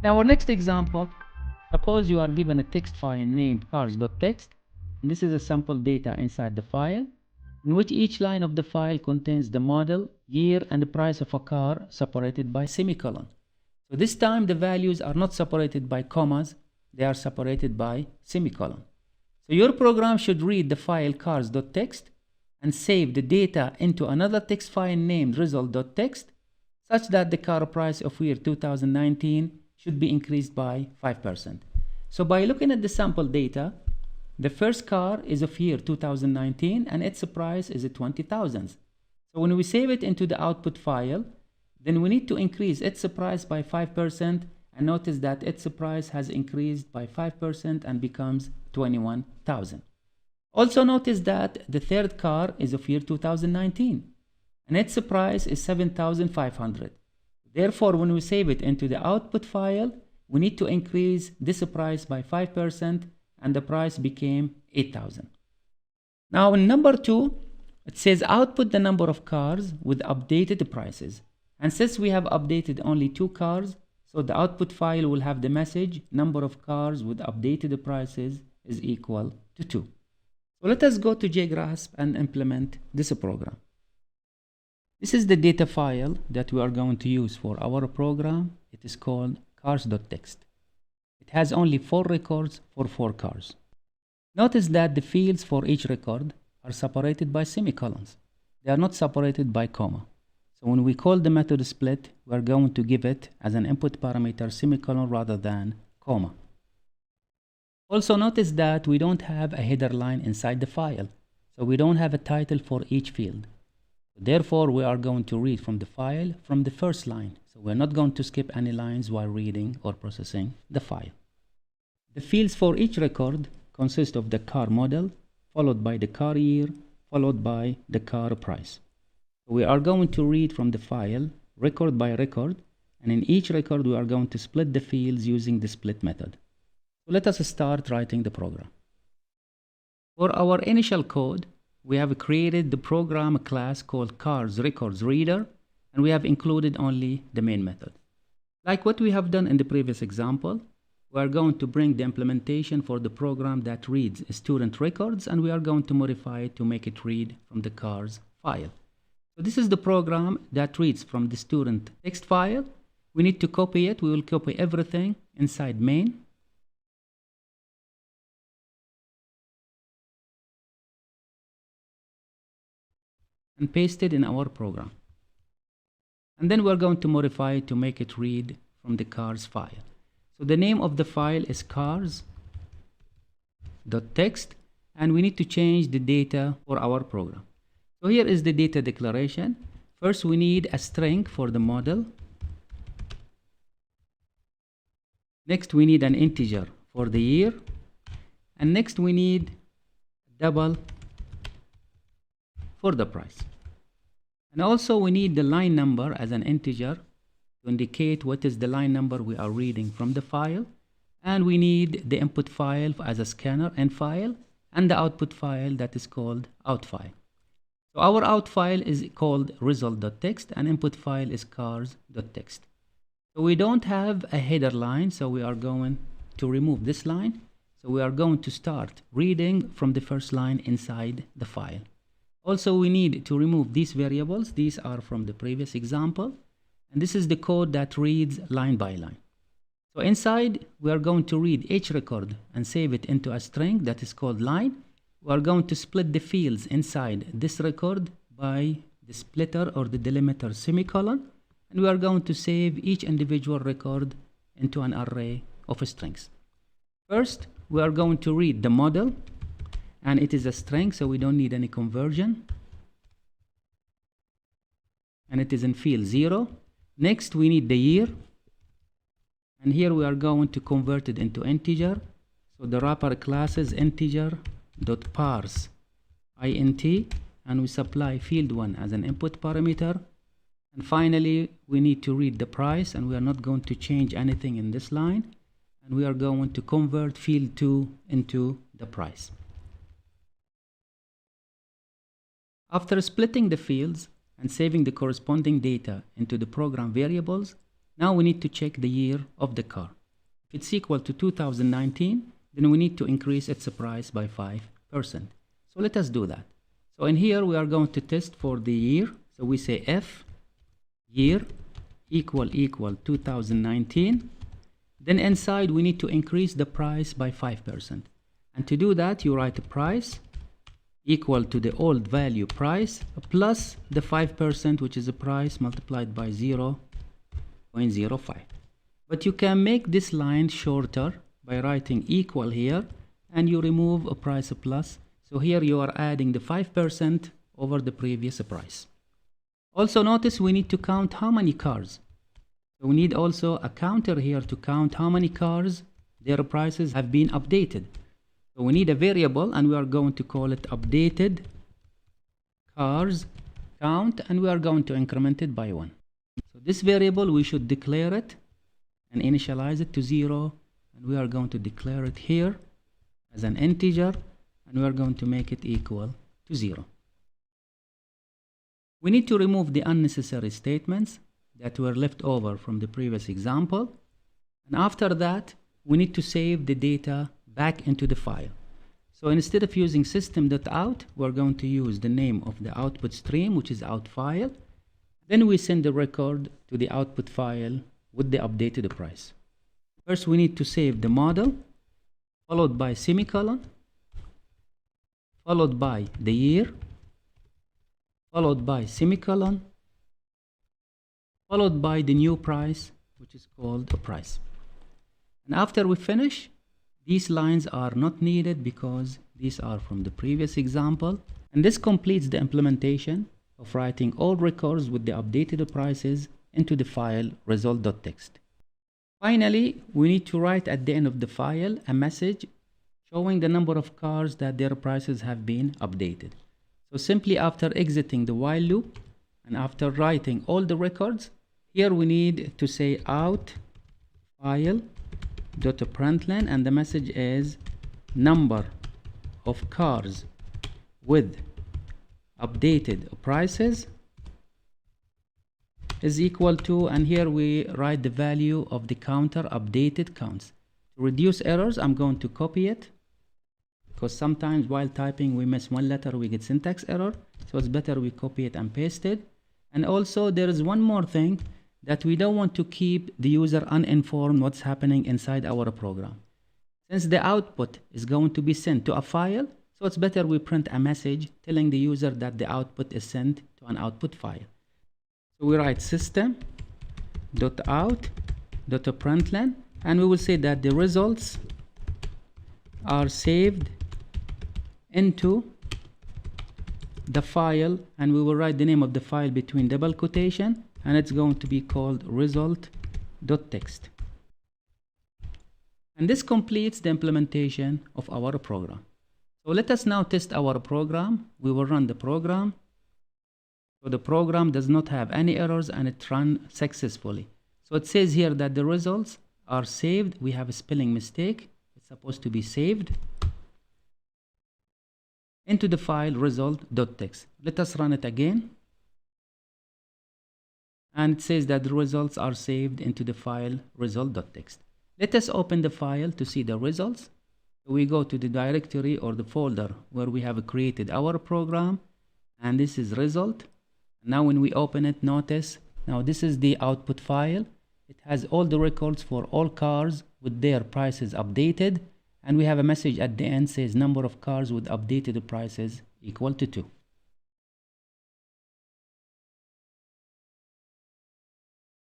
Now our next example, suppose you are given a text file named cars.txt, and this is a sample data inside the file, in which each line of the file contains the model, year, and the price of a car separated by semicolon. So this time the values are not separated by commas, they are separated by semicolon. So your program should read the file cars.txt and save the data into another text file named result.txt, such that the car price of year 2019 should be increased by 5%. So by looking at the sample data, the first car is of year 2019 and its price is 20,000. So when we save it into the output file, then we need to increase its price by 5%, and notice that its price has increased by 5% and becomes 21,000. Also notice that the third car is of year 2019 and its price is 7,500. Therefore, when we save it into the output file, we need to increase this price by 5% and the price became 8,000. Now in number 2, it says output the number of cars with updated prices. And since we have updated only 2 cars, so the output file will have the message number of cars with updated prices is equal to 2. So let us go to JGrasp and implement this program. This is the data file that we are going to use for our program. It is called cars.txt. It has only 4 records for 4 cars. Notice that the fields for each record are separated by semicolons. They are not separated by comma. So when we call the method split, we are going to give it as an input parameter semicolon rather than comma. Also notice that we don't have a header line inside the file. So we don't have a title for each field. Therefore, we are going to read from the file from the first line. So we're not going to skip any lines while reading or processing the file. The fields for each record consist of the car model, followed by the car year, followed by the car price. We are going to read from the file record by record, and in each record we are going to split the fields using the split method. So let us start writing the program. For our initial code, we have created the program class called CarsRecordsReader, and we have included only the main method. Like what we have done in the previous example, we are going to bring the implementation for the program that reads student records, and we are going to modify it to make it read from the cars file. So this is the program that reads from the student text file. We need to copy it. We will copy everything inside main. And paste it in our program. And then we're going to modify it to make it read from the cars file. So the name of the file is cars.txt, and we need to change the data for our program. So here is the data declaration. First, we need a string for the model. Next, we need an integer for the year. And next, we need double for the price. And also we need the line number as an integer to indicate what is the line number we are reading from the file. And we need the input file as a scanner end file and the output file that is called out file. So our out file is called result.txt and input file is cars.txt. So we don't have a header line, so we are going to remove this line. So we are going to start reading from the first line inside the file. Also, we need to remove these variables. These are from the previous example. And this is the code that reads line by line. So inside, we are going to read each record and save it into a string that is called line. We are going to split the fields inside this record by the splitter or the delimiter semicolon. And we are going to save each individual record into an array of strings. First, we are going to read the model. And it is a string, so we don't need any conversion. And it is in field 0. Next, we need the year. And here we are going to convert it into integer. So the wrapper class is integer.parse int, and we supply field 1 as an input parameter. And finally, we need to read the price, and we are not going to change anything in this line. And we are going to convert field 2 into the price. After splitting the fields and saving the corresponding data into the program variables, Now we need to check the year of the car. If it's equal to 2019, then we need to increase its price by 5%. So let us do that. So in here we are going to test for the year. So we say if year equal 2019, then inside we need to increase the price by 5%. And to do that, you write a price equal to the old value price plus the 5%, which is the price multiplied by 0.05. But you can make this line shorter by writing equal here, and you remove a price plus. So here you are adding the 5% over the previous price. Also notice we need to count how many cars. So we need also a counter here to count how many cars their prices have been updated. So we need a variable, and we are going to call it updated cars count, and we are going to increment it by 1. So this variable we should declare it and initialize it to 0, and we are going to declare it here as an integer, and we are going to make it equal to 0. We need to remove the unnecessary statements that were left over from the previous example, and after that we need to save the data back into the file. So instead of using system.out, we're going to use the name of the output stream, which is out file. Then we send the record to the output file with the updated price. First we need to save the model, followed by semicolon, followed by the year, followed by semicolon, followed by the new price, which is called a price. And after we finish, these lines are not needed because these are from the previous example. And this completes the implementation of writing all records with the updated prices into the file result.txt. Finally, we need to write at the end of the file a message showing the number of cars that their prices have been updated. So simply after exiting the while loop and after writing all the records, here we need to say out file.println, and the message is number of cars with updated prices is equal to, and here we write the value of the counter updated counts. To reduce errors, I'm going to copy it, because sometimes while typing we miss one letter, we get syntax error. So it's better we copy it and paste it. And also there is one more thing, that we don't want to keep the user uninformed what's happening inside our program. Since the output is going to be sent to a file, so it's better we print a message telling the user that the output is sent to an output file. So we write system.out.println, and we will say that the results are saved into the file, and we will write the name of the file between double quotation, and it's going to be called result.txt. And this completes the implementation of our program. So let us now test our program. We will run the program. So the program does not have any errors and it ran successfully. So it says here that the results are saved. We have a spelling mistake. It's supposed to be saved into the file result.txt. Let us run it again. And it says that the results are saved into the file result.txt. Let us open the file to see the results. We go to the directory or the folder where we have created our program, and this is result. Now when we open it, notice now this is the output file. It has all the records for all cars with their prices updated, and we have a message at the end says number of cars with updated prices equal to 2.